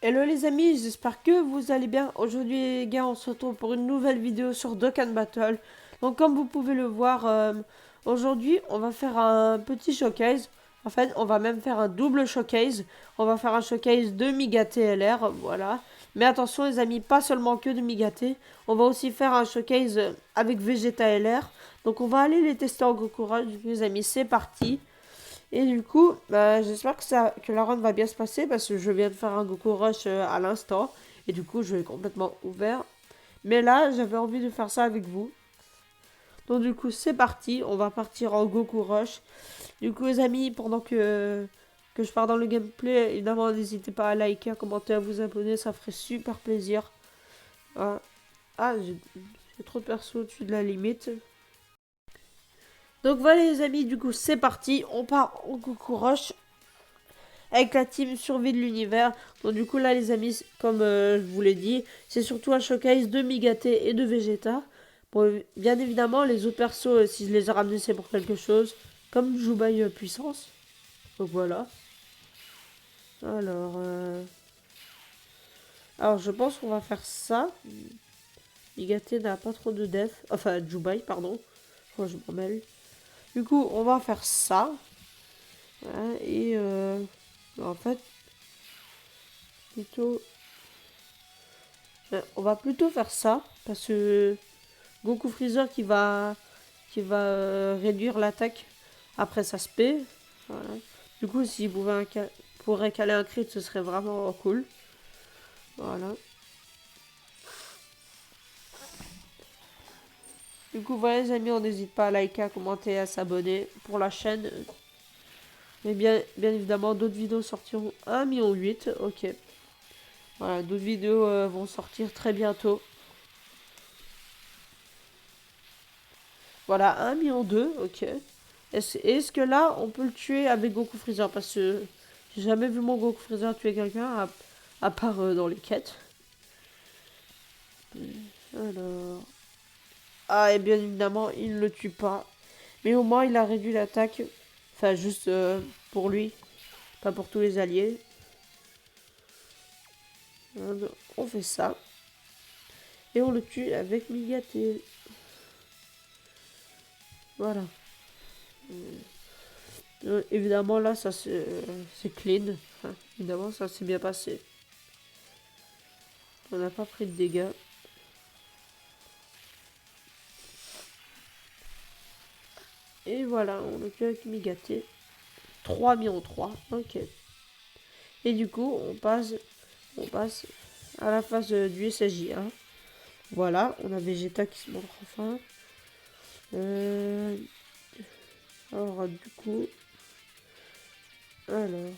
Hello les amis, j'espère que vous allez bien. Aujourd'hui les gars, on se retrouve pour une nouvelle vidéo sur Dokkan Battle. Donc comme vous pouvez le voir, aujourd'hui on va faire un petit showcase. En fait, on va même faire un double showcase. On va faire un showcase de Migaté LR, voilà. Mais attention les amis, pas seulement que de Migaté. On va aussi faire un showcase avec Vegeta LR. Donc on va aller les tester en Goku Rush. Les amis, c'est parti. Et du coup, bah, j'espère que la run va bien se passer parce que je viens de faire un Goku Rush à l'instant. Et du coup, je vais complètement ouvert. Mais là, j'avais envie de faire ça avec vous. Donc du coup, c'est parti. On va partir en Goku Rush. Du coup, les amis, pendant que je pars dans le gameplay, évidemment, n'hésitez pas à liker, à commenter, à vous abonner. Ça ferait super plaisir. Ah, ah j'ai trop de persos au-dessus de la limite. Donc voilà les amis, du coup c'est parti, on part en Goku Rush avec la team survie de l'univers. Donc du coup là les amis, comme je vous l'ai dit, c'est surtout un showcase de Migaté et de Vegeta. Bon, bien évidemment les autres persos, si je les ai ramenés c'est pour quelque chose, comme Jubai puissance. Donc voilà. Alors, alors je pense qu'on va faire ça. Migaté n'a pas trop de def, enfin Jubai pardon. Moi je m'en mêle. Du coup on va faire ça. Voilà, et en fait plutôt on va plutôt faire ça parce que Goku Freezer qui va réduire l'attaque après sa spé. Voilà. Du coup, s'il pourrait caler un crit, ce serait vraiment cool. Voilà. Du coup, voilà les amis, on n'hésite pas à liker, à commenter, à s'abonner pour la chaîne. Mais bien évidemment, d'autres vidéos sortiront 1,8 million. Ok. Voilà, d'autres vidéos vont sortir très bientôt. Voilà, 1,2 million. Ok. Est-ce que là, on peut le tuer avec Goku Freezer? Parce que j'ai jamais vu mon Goku Freezer tuer quelqu'un, à part dans les quêtes. Alors... Ah, et bien évidemment, il ne le tue pas. Mais au moins, il a réduit l'attaque. Enfin, juste pour lui, pas pour tous les alliés. On fait ça. Et on le tue avec Migaté. Voilà. Évidemment, là, ça c'est clean. Enfin, évidemment, ça s'est bien passé. On n'a pas pris de dégâts. Et voilà, on le tue avec Migaté. 3 millions 3. Ok. Et du coup, on passe à la phase du SSJ1. Voilà, on a Vegeta qui se montre enfin. Alors, du coup, alors,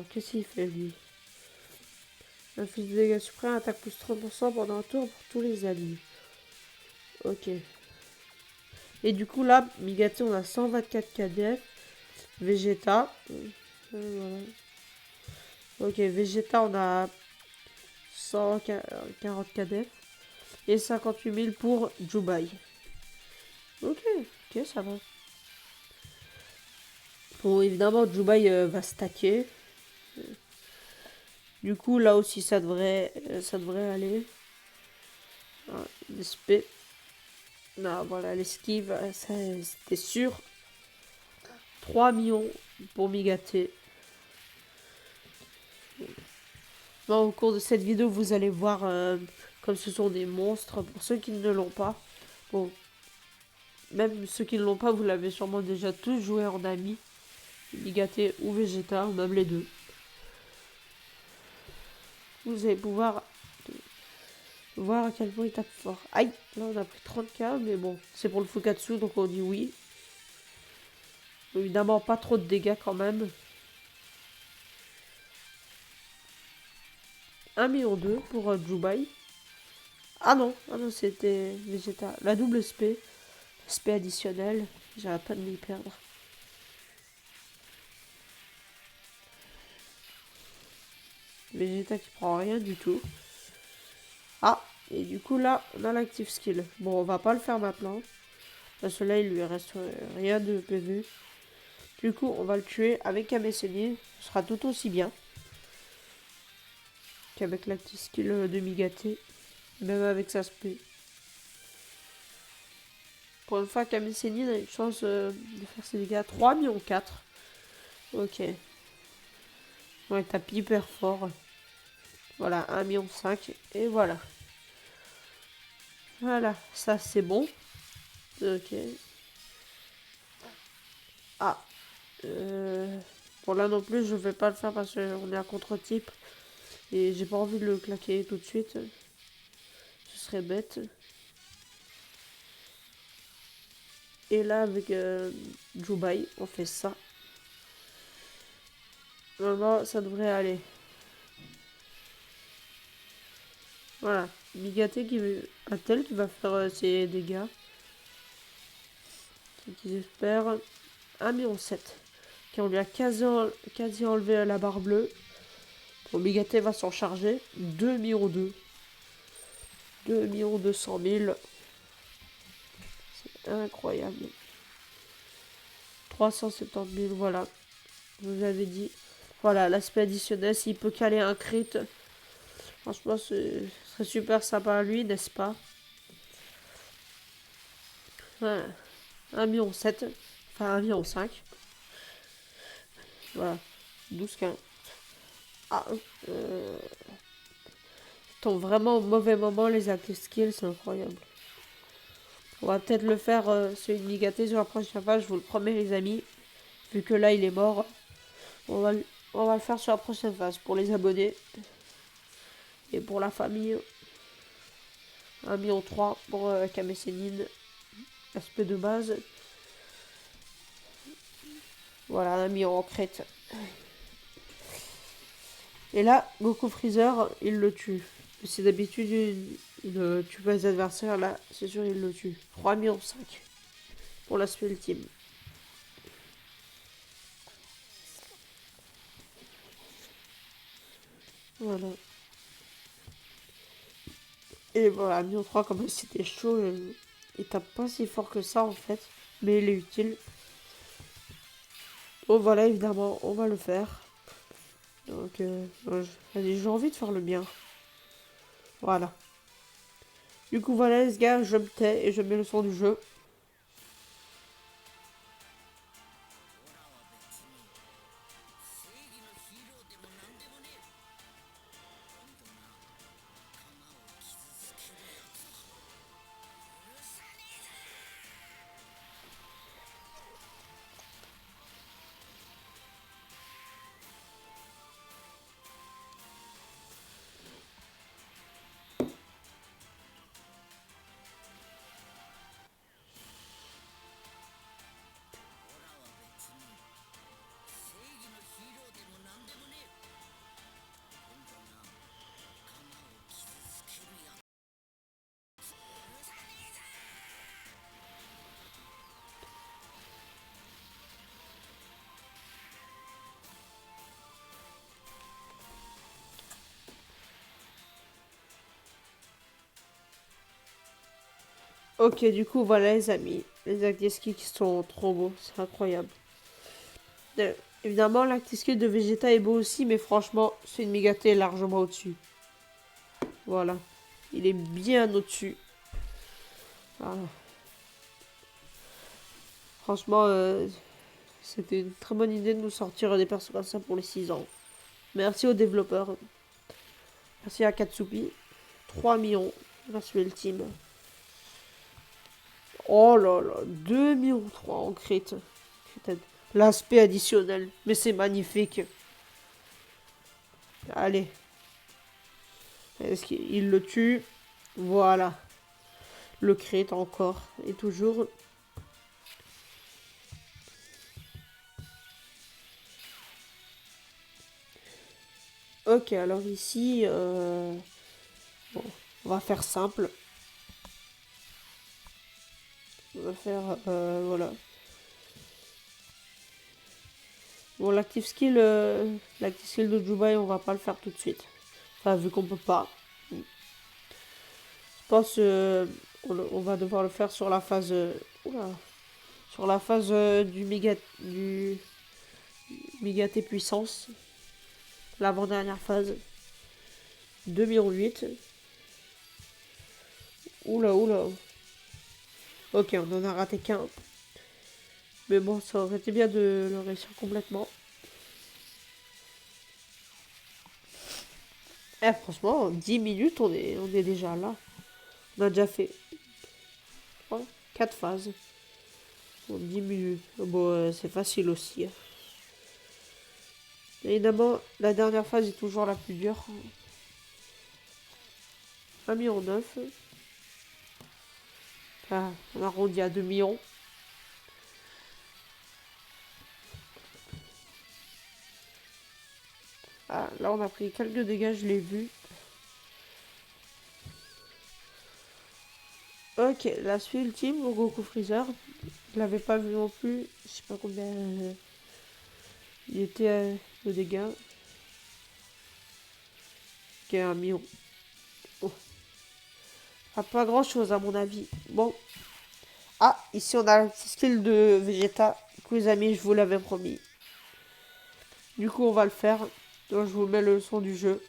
qu'est-ce qu'il fait lui? Un fils de dégâts suprême attaque plus 30% pendant un tour pour tous les alliés. Ok. Et du coup, là, Migaté, on a 124 KDF. Vegeta. Voilà. Ok, Vegeta, on a 140 KDF. Et 58 000 pour Jubai. Ok, ok, ça va. Bon, évidemment, Jubai va stacker. Du coup, là aussi, ça devrait aller. Ah, l'espé. Non, voilà, l'esquive, c'était sûr. 3 millions pour Migaté. Bon, au cours de cette vidéo, vous allez voir comme ce sont des monstres. Pour ceux qui ne l'ont pas, bon, même ceux qui ne l'ont pas, vous l'avez sûrement déjà tous joué en ami. Migaté ou Vegeta, ou même les deux. Vous allez pouvoir voir à quel point il tape fort. Aïe, là on a pris 30k, mais bon, c'est pour le Fukatsu, donc on dit oui. Évidemment, pas trop de dégâts quand même. 1,2 million pour Jubai. Ah non, c'était Vegeta. La double SP. SP additionnel. J'arrête pas de m'y perdre. Vegeta qui prend rien du tout. Ah, et du coup là, on a l'active skill. Bon, on va pas le faire maintenant. Parce que là, il lui reste rien de PV. Du coup, on va le tuer avec Kamessénine. Ce sera tout aussi bien qu'avec l'active skill de Migaté. Même avec sa spé. Pour une fois, Kamessénine a une chance de faire ses dégâts. 3 millions 4. Ok. Ouais, tape hyper fort. Voilà, 1 million 5. Et voilà. Voilà, ça c'est bon. Ok. Ah. Bon là non plus je vais pas le faire parce qu'on est à contre-type. Et j'ai pas envie de le claquer tout de suite. Ce serait bête. Et là avec Jubai, on fait ça. Normalement ça devrait aller. Voilà. Migaté qui un tel qui va faire ses dégâts. Qui espère 1 million 7. Okay, on lui a quasi enlevé la barre bleue. Bon, Migaté va s'en charger. 2 millions 2. 2 millions 200 000. C'est incroyable. 370 000, voilà. Je vous avais dit. Voilà, l'aspect additionnel, s'il peut caler un crit. Franchement, ce serait super sympa à lui, n'est-ce pas? Ouais. 1 million 7. Enfin, 1 million 5. Voilà. 12 15. Ah, tombent vraiment au mauvais moment les active skills, c'est incroyable. On va peut-être le faire sur une Migaté sur la prochaine phase, je vous le promets les amis. Vu que là il est mort, on va le faire sur la prochaine phase pour les abonnés. Et pour la famille, 1 million 3 pour Kamessénine, aspect de base. Voilà, 1 million en crête. Et là, Goku Freezer, il le tue. C'est d'habitude, il ne tue pas les adversaires, là, c'est sûr, il le tue. 3 millions 5 pour l'aspect ultime. Voilà. Et voilà, 1 million 3, comme c'était chaud, il tape pas si fort que ça en fait, mais il est utile. Oh voilà, évidemment, on va le faire. Donc, j'ai envie de faire le bien. Voilà. Du coup, voilà les gars, je me tais et je mets le son du jeu. Ok, du coup, voilà les amis. Les Actiskills qui sont trop beaux, c'est incroyable. Évidemment, l'Actiskill de Vegeta est beau aussi, mais franchement, c'est une Migaté largement au-dessus. Voilà. Il est bien au-dessus. Voilà. Franchement, c'était une très bonne idée de nous sortir des persos comme ça pour les 6 ans. Merci aux développeurs. Merci à Katsupi. 3 millions. Merci Ultime. Oh là là, 2 millions 3 en crit. L'aspect additionnel. Mais c'est magnifique. Allez. Est-ce qu'il le tue? Voilà. Le crit encore. Et toujours. Ok, alors ici... bon, on va faire simple. On va faire... voilà. Bon, l'active skill de Jubai, on va pas le faire tout de suite. Enfin, vu qu'on peut pas. Je pense on va devoir le faire sur la phase... oula, sur la phase du méga... Migaté puissance. L'avant-dernière phase. 2,8 millions. Oula, oula. Ok, on en a raté qu'un. Mais bon, ça aurait été bien de le réussir complètement. Eh, franchement, en 10 minutes, on est déjà là. On a déjà fait 4 phases. En 10 minutes. Bon, c'est facile aussi. Évidemment, la dernière phase est toujours la plus dure. 1,9 million. Enfin, on arrondit à 2 millions. Ah, là, on a pris quelques dégâts, je l'ai vu. Ok, la suite ultime, au Goku Freezer. Je l'avais pas vu non plus. Je sais pas combien il était de dégâts. Ok, 1 million. Oh. Ah, pas grand chose à mon avis. Bon. Ah, ici on a le petit skill de Vegeta. Du coup, les amis, je vous l'avais promis. Du coup, on va le faire. Donc, je vous mets le son du jeu.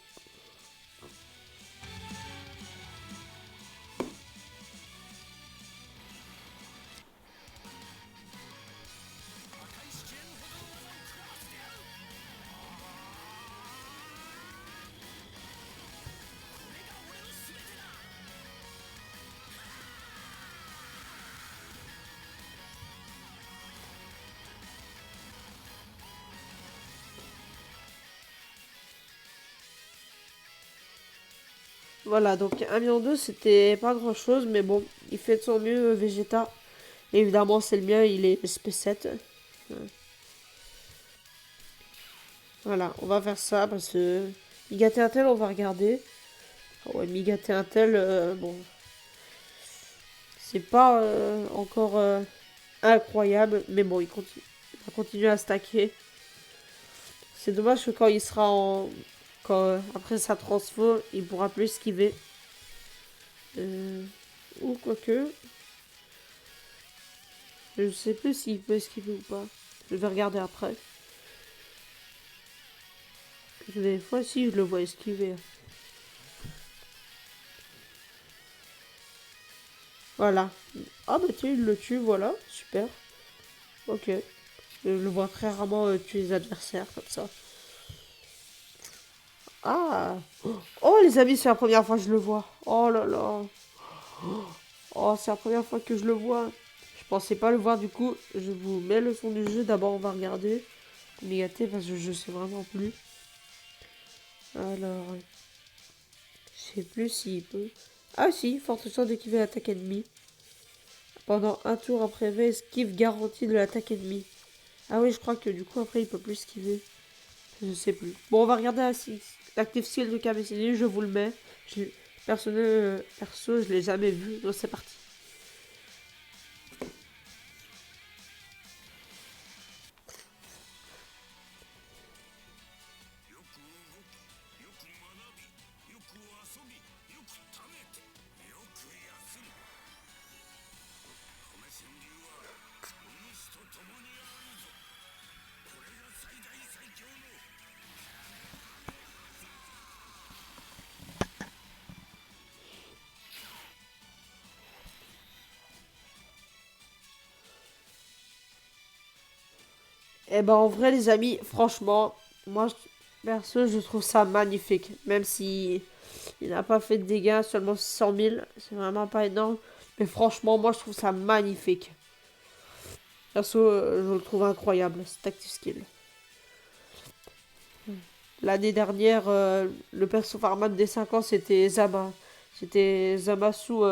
Voilà, donc 1,2 million, c'était pas grand chose, mais bon, il fait de son mieux, Vegeta. Évidemment, c'est le mien, il est SP7. Voilà, on va faire ça parce que Migaté Intel, on va regarder. Oh ouais, Migaté Intel, bon, c'est pas encore incroyable, mais bon, il va continuer à stacker. C'est dommage que quand il sera en. Quand, après sa transfo, il pourra plus esquiver. Ou quoique. Je sais plus s'il peut esquiver ou pas. Je vais regarder après. Des fois, si, je le vois esquiver. Voilà. Ah bah tiens, il le tue, voilà. Super. Ok. Je le vois très rarement tuer les adversaires comme ça. Ah. Oh les amis, c'est la première fois que je le vois. Oh là là. Oh, c'est la première fois que je le vois. Je pensais pas le voir du coup. Je vous mets le son du jeu. D'abord, on va regarder. Migaté parce que je sais vraiment plus. Alors, je sais plus s'il peut. Ah si, forte chance d'équiver l'attaque ennemie. Pendant un tour après V, esquive garantie de l'attaque ennemie. Ah oui, je crois que du coup après il peut plus esquiver. Je sais plus. Bon, on va regarder l'active skill de Kamesini, je vous le mets. Perso, je l'ai jamais vu, donc c'est parti. Eh ben en vrai les amis, franchement, moi perso je trouve ça magnifique. Même si il n'a pas fait de dégâts, seulement 100 000, c'est vraiment pas énorme. Mais franchement, moi je trouve ça magnifique. Perso, je le trouve incroyable, cet active skill. L'année dernière, le perso farman des 5 ans, c'était Zama. C'était Zamasu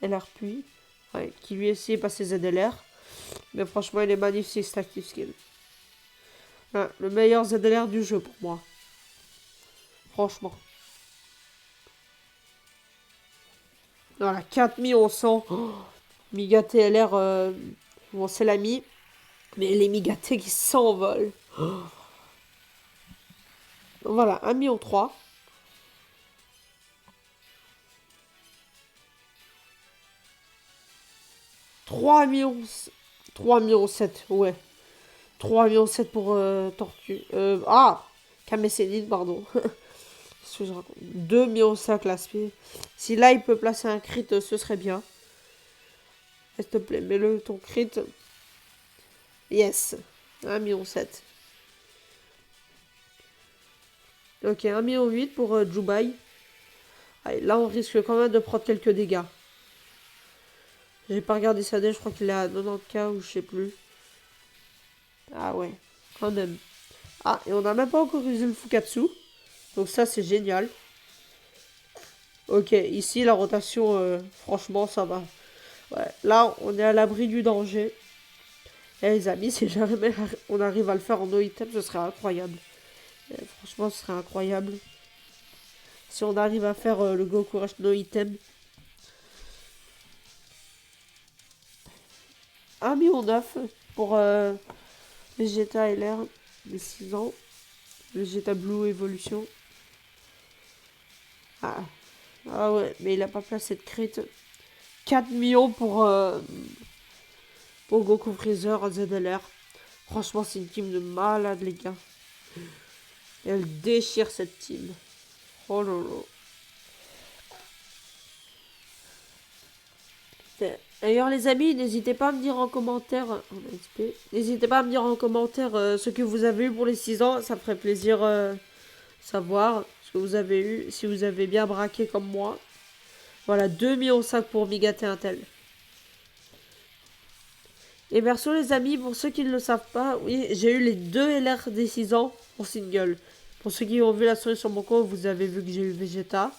LRP, ouais, qui lui essayait de passer ZLR. Mais franchement, il est magnifique cet active skill. Ouais, le meilleur ZLR du jeu pour moi. Franchement. Voilà, 4100. Oh, Miga TLR, bon, c'est l'ami. Mais les Migaté qui s'envolent. Oh. Voilà, 1,3 million. 3 millions. 3,7 millions, ouais. 3 millions 7 pour Tortue. Ah, Kamesénine, pardon. Qu'est-ce que je raconte? 2 millions 5 l'aspect. Si là, il peut placer un crit, ce serait bien. S'il te plaît, mets-le ton crit. Yes. 1 million 7. Ok, 1 million 8 pour Jubai. Allez, là, on risque quand même de prendre quelques dégâts. J'ai pas regardé sa dé, je crois qu'il est à 90k ou je sais plus. Ah ouais, quand même. Ah, et on n'a même pas encore usé le Fukatsu. Donc ça, c'est génial. Ok, ici, la rotation, franchement, ça va. Ouais, là, on est à l'abri du danger. Et les amis, si jamais on arrive à le faire en no item, ce serait incroyable. Et franchement, ce serait incroyable. Si on arrive à faire le Goku Rush no item. 1 million 9 pour Vegeta LR de 6 ans. Vegeta Blue Evolution. Ah. Ah ouais, mais il a pas placé de crit. 4 millions pour Goku Freezer ZLR. Franchement, c'est une team de malade, les gars. Et elle déchire cette team. Oh là là. D'ailleurs, les amis, n'hésitez pas à me dire en commentaire. N'hésitez pas à me dire en commentaire ce que vous avez eu pour les 6 ans. Ça me ferait plaisir savoir ce que vous avez eu. Si vous avez bien braqué comme moi. Voilà, 2,5 millions pour Migate Intel. Et perso les amis, pour ceux qui ne le savent pas, oui, j'ai eu les 2 LR des 6 ans en single. Pour ceux qui ont vu la story sur mon compte, vous avez vu que j'ai eu Vegeta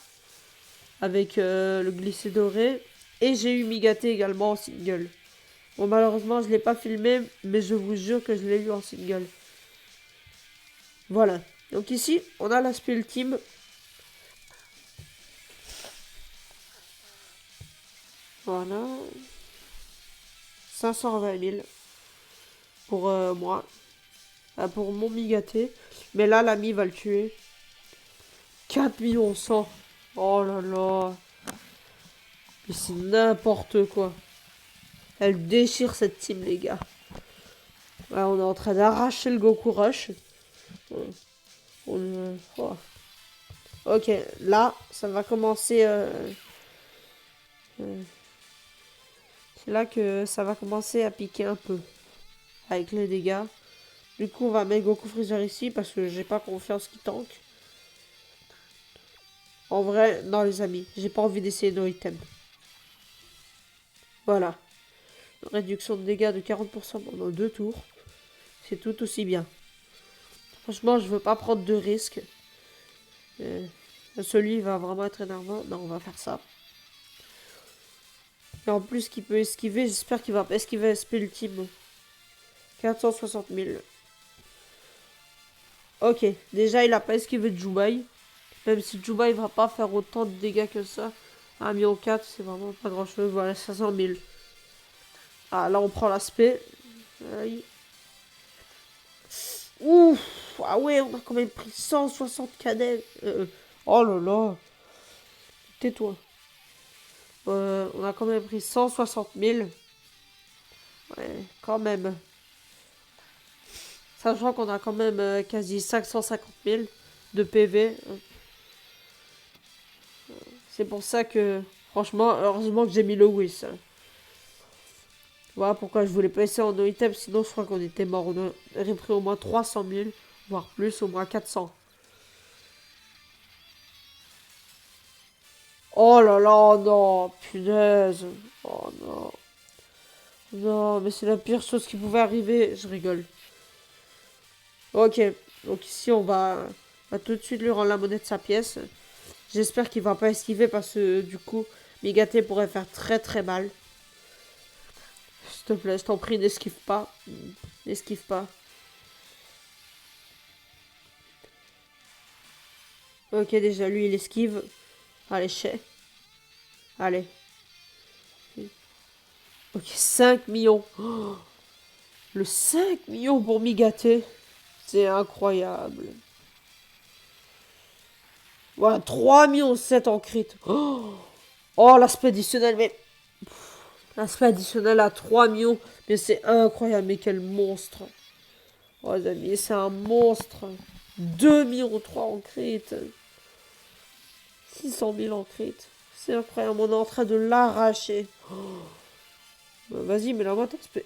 avec le glissé doré. Et j'ai eu Migate également en single. Bon, malheureusement, je ne l'ai pas filmé, mais je vous jure que je l'ai eu en single. Voilà. Donc ici, on a l'aspect ultime. Voilà. 520 000 pour moi. Pour mon Migaté. Mais là, l'ami va le tuer. 4 millions 100. Oh là là. Mais c'est n'importe quoi. Elle déchire cette team, les gars. Là, on est en train d'arracher le Goku Rush. Oh. Ok, là, ça va commencer... c'est là que ça va commencer à piquer un peu. Avec les dégâts. Du coup, on va mettre Goku Freezer ici parce que j'ai pas confiance qu'il tank. En vrai, non les amis, j'ai pas envie d'essayer nos items. Voilà. Réduction de dégâts de 40% pendant 2 tours. C'est tout aussi bien. Franchement, je veux pas prendre de risques. Celui va vraiment être énervant. Non, on va faire ça. Et en plus, qu'il peut esquiver, j'espère qu'il va pas esquiver SP ultime. 460 000. Ok, déjà il a pas esquivé de Jubai. Même si Jubai va pas faire autant de dégâts que ça. 1,4 million, c'est vraiment pas grand chose. Voilà, 500 000. Ah, là on prend l'aspect. Aïe. Ouf. Ah ouais, on a quand même pris 160 cadets. Oh là là. Tais-toi. On a quand même pris 160 000. Ouais, quand même. Sachant qu'on a quand même quasi 550 000 de PV. C'est pour ça que, franchement, heureusement que j'ai mis le Whis. Voilà pourquoi je voulais pas essayer en no item, sinon je crois qu'on était mort. On aurait pris au moins 300 000, voire plus, au moins 400. Oh là là, non, punaise. Oh non. Non, mais c'est la pire chose qui pouvait arriver. Je rigole. Ok, donc ici on va tout de suite lui rendre la monnaie de sa pièce. J'espère qu'il va pas esquiver parce que du coup, Migate pourrait faire très très mal. S'il te plaît, je t'en prie, n'esquive pas. N'esquive pas. Ok, déjà lui il esquive. Allez, chais. Allez. Ok, 5 millions. Oh, le 5 millions pour Migate. C'est incroyable. Voilà, 3 millions 7 en crit. Oh, l'aspect additionnel, mais... L'aspect additionnel à 3 millions. Mais c'est incroyable, mais quel monstre. Oh les amis, c'est un monstre. 2 millions 3 en crit. 600 000 en crit. C'est incroyable, on est en train de l'arracher. Oh. Bah, vas-y, mets la moi ton spé.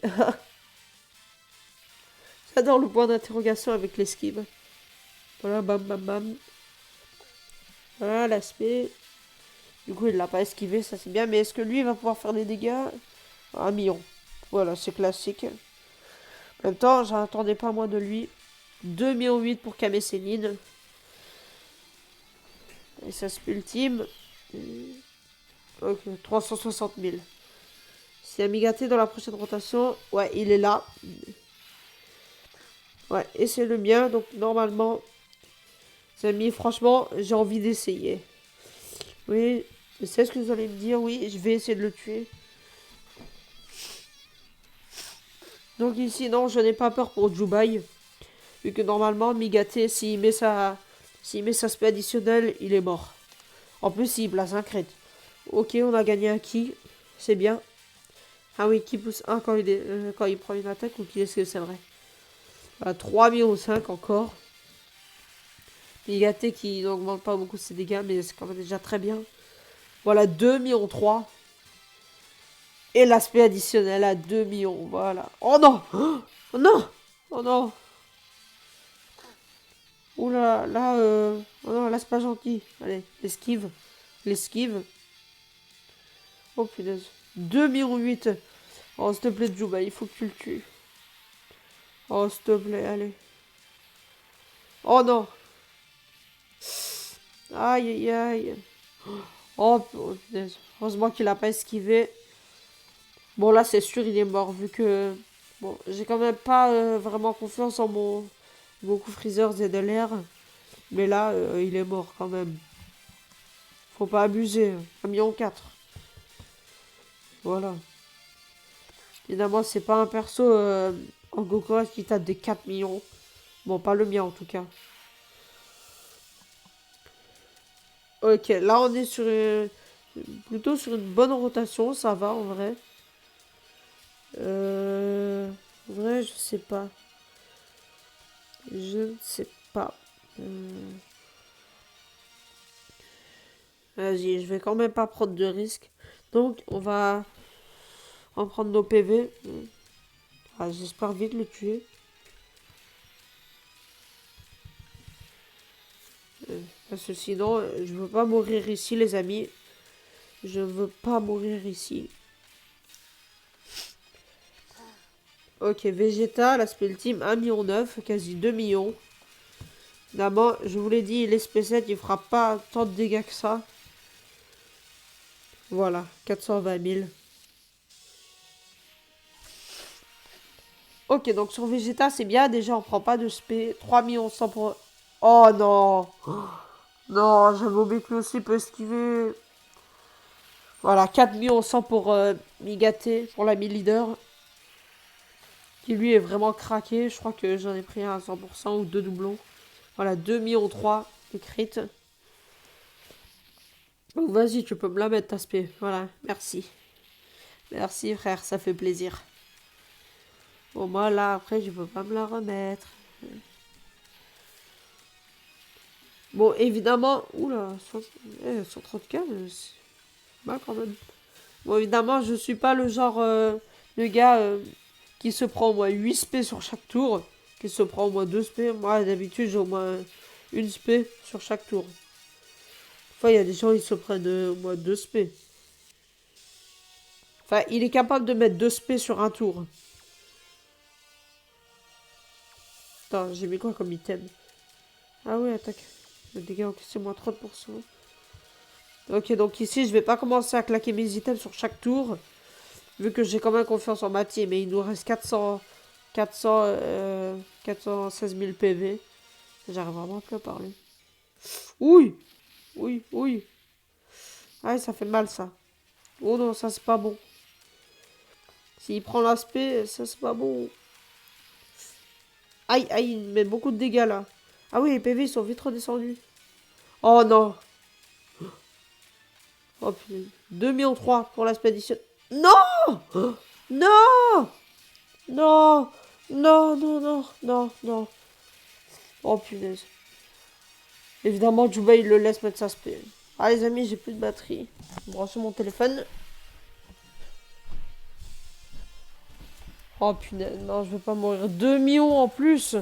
J'adore le point d'interrogation avec l'esquive. Voilà, bam bam bam. Voilà l'aspect. Du coup, il l'a pas esquivé, ça c'est bien. Mais est-ce que lui, il va pouvoir faire des dégâts? 1 million. Voilà, c'est classique. En même temps, j'attendais pas moins de lui. 2 millions 8 pour Kame Sennin. Et ça se ultime. Ok, 360 000. Si Amigaté dans la prochaine rotation, ouais, il est là. Ouais, et c'est le mien, donc normalement, les amis, franchement, j'ai envie d'essayer. Oui, je sais ce que vous allez me dire, oui, je vais essayer de le tuer. Donc ici, non, je n'ai pas peur pour Jubai. Vu que normalement, Migaté, s'il met sa spé additionnelle, il est mort. En plus, il place un crit. Ok, on a gagné un ki. C'est bien. Ah oui, qui pousse 1 quand il prend une attaque ou qui est-ce que c'est vrai? 3 millions 5 encore. Migaté qui n'augmente pas beaucoup ses dégâts, mais c'est quand même déjà très bien. Voilà, 2 millions 3. Et l'aspect additionnel à 2 millions, voilà. Oh non! Oh non! Oh non! Oula, là, oh non, là c'est pas gentil. Allez, l'esquive. L'esquive. Oh punaise. 2 millions 8. Oh, s'il te plaît, Juba, il faut que tu le tues. Oh, s'il te plaît, allez. Oh non! Aïe, aïe, aïe. Oh, punaise. Heureusement qu'il a pas esquivé. Bon, là, c'est sûr, il est mort, vu que... Bon, j'ai quand même pas vraiment confiance en mon coup Freezer ZLR. Mais là, il est mort quand même. Faut pas abuser. 1 million 4. Voilà. Évidemment, c'est pas un perso en Goku qui tape des 4 millions. Bon, pas le mien en tout cas. Ok, là on est sur plutôt sur une bonne rotation, ça va en vrai. En vrai, je sais pas. Je ne sais pas. Vas-y, je vais quand même pas prendre de risques. Donc, on va en prendre nos PV. Ah, j'espère vite le tuer. Parce que sinon, je veux pas mourir ici, les amis. Je veux pas mourir ici. Ok, Vegeta, l'aspect ultime, 1,9 million, quasi 2 millions. D'abord, je vous l'ai dit, l'espèce il fera pas tant de dégâts que ça. Voilà, 420 000. Ok, donc sur Vegeta, c'est bien. Déjà, on prend pas de spé. 3 millions 100 pour... Oh non! Non, j'avais oublié que lui aussi peut esquiver. Voilà, 4 millions 100 pour Migaté, pour l'ami leader. Qui lui est vraiment craqué. Je crois que j'en ai pris un à 100% ou deux doublons. Voilà, 2 millions 3 de crit. Donc vas-y, tu peux me la mettre ta spé. Voilà, merci. Merci frère, ça fait plaisir. Bon, moi là, après, je peux pas me la remettre. Bon, évidemment... Oula, 134, c'est mal quand même. Bon, évidemment, je suis pas le genre de gars qui se prend au moins 8 spé sur chaque tour. Qui se prend au moins 2 spé. Moi, d'habitude, j'ai au moins une spé sur chaque tour. Enfin, il y a des gens qui se prennent au moins 2 spé. Enfin, il est capable de mettre 2 spé sur un tour. Attends, j'ai mis quoi comme item? Ah oui, attaque. Le dégât en c'est moins 30%. Ok, donc ici, je vais pas commencer à claquer mes items sur chaque tour. Vu que j'ai quand même confiance en ma team. Mais il nous reste 416 000 PV. J'arrive vraiment plus à parler. Oui, oui, oui. Ah, ça fait mal, ça. Oh non, ça, c'est pas bon. S'il prend l'aspect, ça, c'est pas bon. Aïe, aïe, il met beaucoup de dégâts, là. Ah oui, les PV, ils sont vite redescendus. Oh non. Oh putain. 2 millions 3 pour l'aspect addition. Non. Non. Non. Non, non, non, non, non. Oh punaise. Évidemment, Juba il le laisse mettre sa spé. Ah les amis, j'ai plus de batterie. Brancher mon téléphone. Oh punaise, non, je vais pas mourir. 2 millions en plus.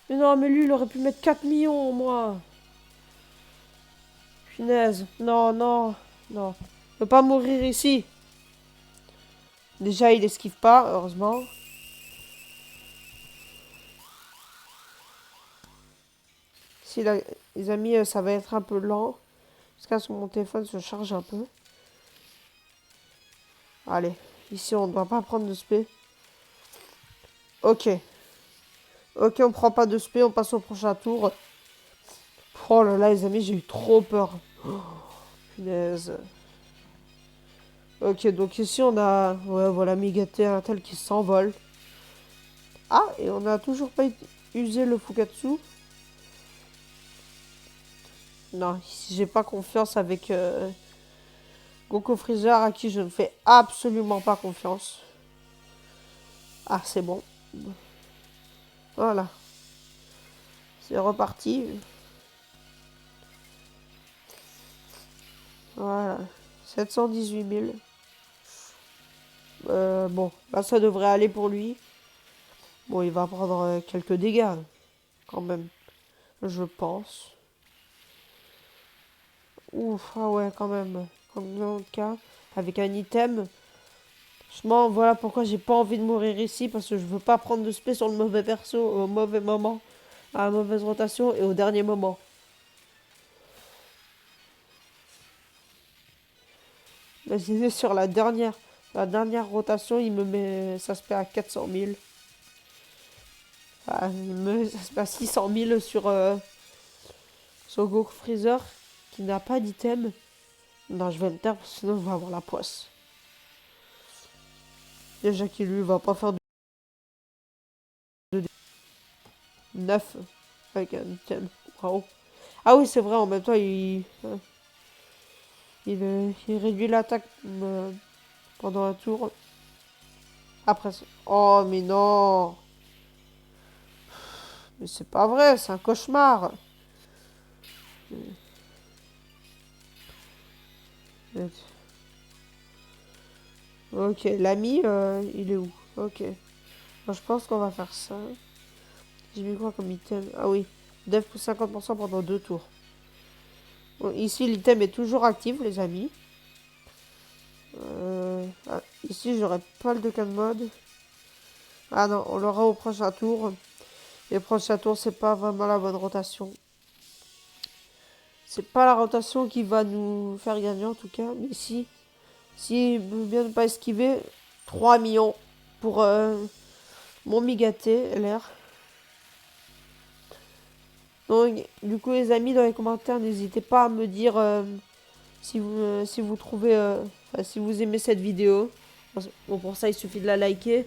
Mais non, mais lui, il aurait pu mettre 4 millions, moi. Punaise. Non, non, non. Je veux pas mourir ici. Déjà, il esquive pas, heureusement. Si les amis, ça va être un peu lent. Parce que mon téléphone se charge un peu. Allez, ici, on ne doit pas prendre de spé. Ok. Ok, on prend pas de spé, on passe au prochain tour. Oh là là, les amis, j'ai eu trop peur. Oh, punaise. Ok, donc ici, on a... Ouais, voilà, Migaté, un tel qui s'envole. Ah, et on a toujours pas usé le Fukatsu. Non, ici, j'ai pas confiance avec Goku Freezer, à qui je ne fais absolument pas confiance. Ah, c'est bon. Voilà. C'est reparti. Voilà. 718 000. Bon, là, ça devrait aller pour lui. Bon, il va prendre quelques dégâts, quand même. Je pense. Ouf, ah ouais, quand même. Combien de cas avec un item. Franchement, voilà pourquoi j'ai pas envie de mourir ici. Parce que je veux pas prendre de spé sur le mauvais perso au mauvais moment. À la mauvaise rotation et au dernier moment. Imaginez sur la dernière rotation, il me met ça se fait à 400 000. Enfin, ça se fait à 600 000 sur Goku Freezer qui n'a pas d'item. Non, je vais le taire parce que sinon on va avoir la poisse. Déjà qu'il lui va pas faire de 9 avec un item. Wow. Ah oui, c'est vrai, en même temps, il réduit l'attaque pendant un tour. Après ça. Oh, mais non! Mais c'est pas vrai, c'est un cauchemar! Ok, l'ami, il est où? Ok. Moi, je pense qu'on va faire ça. J'ai mis quoi comme item? Ah oui, def pour 50% pendant 2 tours. Bon, ici, l'item est toujours actif, les amis. Ah, ici, j'aurai pas le Dokkan mode. Ah non, on l'aura au prochain tour. Et le prochain tour, c'est pas vraiment la bonne rotation. C'est pas la rotation qui va nous faire gagner en tout cas. Mais si veut bien ne pas esquiver, 3 millions pour mon Migaté LR. Donc, du coup, les amis, dans les commentaires, n'hésitez pas à me dire si vous trouvez, si vous aimez cette vidéo. Bon, pour ça, il suffit de la liker.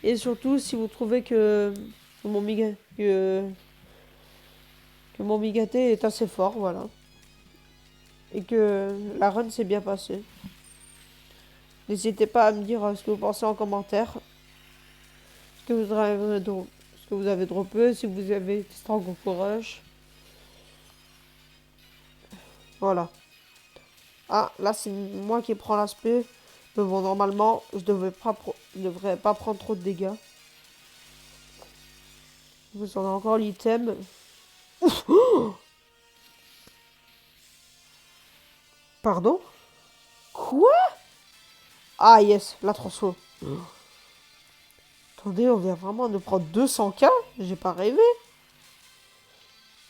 Et surtout, si vous trouvez que mon Miga, que mon Migaté est assez fort, voilà. Et que la run s'est bien passée. N'hésitez pas à me dire ce que vous pensez en commentaire. Ce que vous avez droppé, si vous avez testé en Goku Rush. Voilà. Ah, là, c'est moi qui prends l'aspect. Mais bon, normalement, je devrais pas prendre trop de dégâts. Vous en avez encore l'item. Pardon? Quoi? Ah, yes, la transfo. Attendez, on vient vraiment de prendre 200 k. J'ai pas rêvé.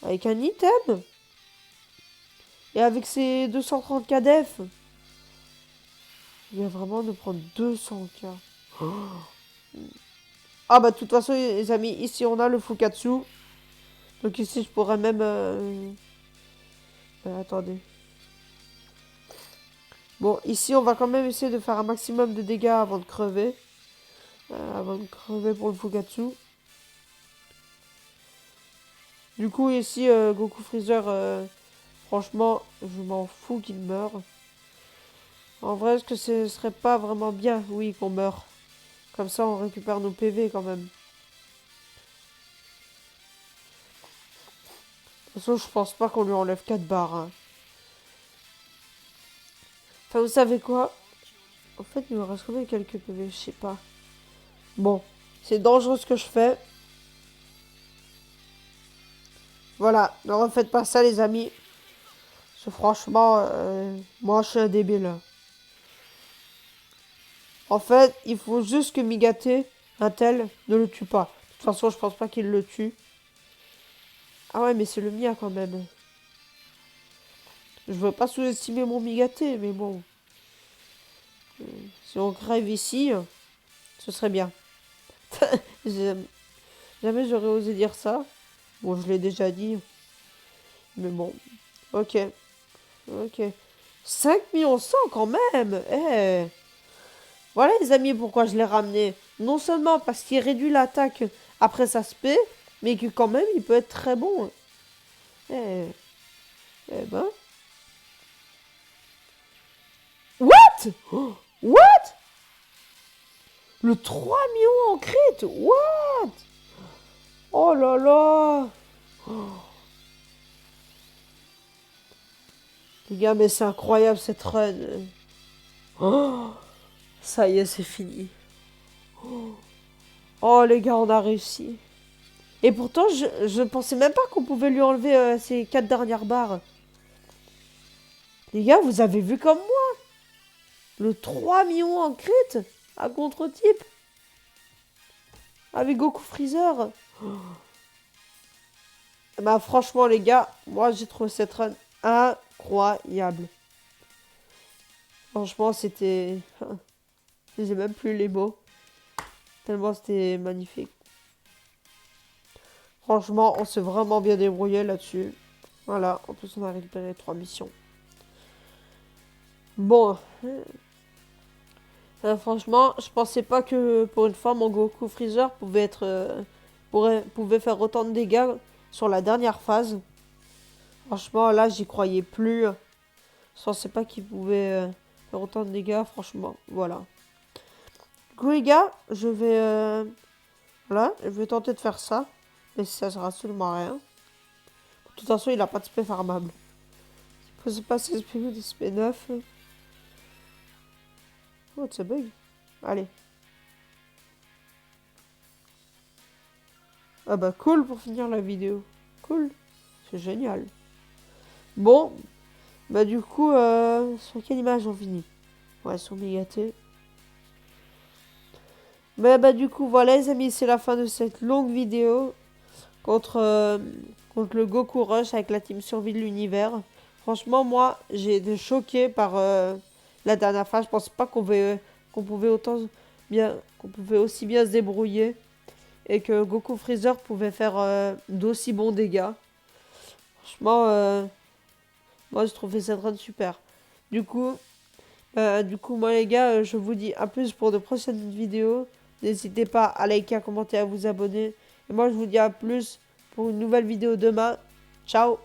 Avec un item. Et avec ses 230 k def. On vient vraiment de prendre 200 k. Ah bah de toute façon les amis, ici on a le Fukatsu. Donc ici je pourrais même... attendez. Bon, ici on va quand même essayer de faire un maximum de dégâts avant de crever. Avant de crever pour le Fukatsu. Du coup ici Goku Freezer, franchement je m'en fous qu'il meure. En vrai, est-ce que ce serait pas vraiment bien, oui, qu'on meure. Comme ça on récupère nos PV quand même. toute façon, je pense pas qu'on lui enlève 4 barres. Hein. Enfin, vous savez quoi? En fait, il me reste quand même quelques PV, je sais pas. Bon, c'est dangereux ce que je fais. Voilà, ne refaites pas ça, les amis. Parce que franchement, moi, je suis un débile. En fait, il faut juste que Migaté, un tel, ne le tue pas. De toute façon, je pense pas qu'il le tue. Ah ouais, mais c'est le mien quand même. Je veux pas sous-estimer mon Migaté, mais bon. Si on crève ici, ce serait bien. Jamais j'aurais osé dire ça. Bon, je l'ai déjà dit. Mais bon. Ok. Ok. 5 millions 100 quand même. Eh. Voilà les amis pourquoi je l'ai ramené. Non seulement parce qu'il réduit l'attaque après sa spé, mais que quand même il peut être très bon. Eh. Eh ben. What? What? Le 3 millions en crit? What? Oh là là. Les gars, mais c'est incroyable cette run. Oh, ça y est, c'est fini. Oh les gars, on a réussi. Et pourtant, je pensais même pas qu'on pouvait lui enlever ses 4 dernières barres. Les gars, vous avez vu comme moi? Le 3 millions en crit à contre-type. Avec Goku Freezer. Bah franchement les gars, moi j'ai trouvé cette run incroyable. Franchement c'était... J'ai même plus les mots. Tellement c'était magnifique. Franchement, on s'est vraiment bien débrouillé là-dessus. Voilà, en plus on a récupéré 3 missions. Bon. Franchement, je pensais pas que pour une fois mon Goku Freezer pouvait être... pouvait faire autant de dégâts sur la dernière phase. Franchement, là, j'y croyais plus. Je pensais pas qu'il pouvait faire autant de dégâts, franchement. Voilà. Du coup, les gars, je vais... voilà, je vais tenter de faire ça. Mais ça sert absolument à rien. De toute façon, il a pas de spé farmable. Il faut se passer SP 8 et SP 9. Oh, c'est bug. Allez. Ah bah cool pour finir la vidéo. Cool. C'est génial. Bon. Bah du coup, sur quelle image on finit? Ouais, sur Migaté. Mais bah du coup, voilà les amis, c'est la fin de cette longue vidéo contre, contre le Goku Rush avec la team survie de l'univers. Franchement, moi, j'ai été choqué par la dernière phase. Je pensais pas qu'on pouvait autant bien, qu'on pouvait aussi bien se débrouiller et que Goku Freezer pouvait faire d'aussi bons dégâts. Franchement, moi, je trouvais cette run super. Du coup, moi les gars, je vous dis à plus pour de prochaines vidéos. N'hésitez pas à liker, à commenter, à vous abonner. Et moi, je vous dis à plus pour une nouvelle vidéo demain. Ciao!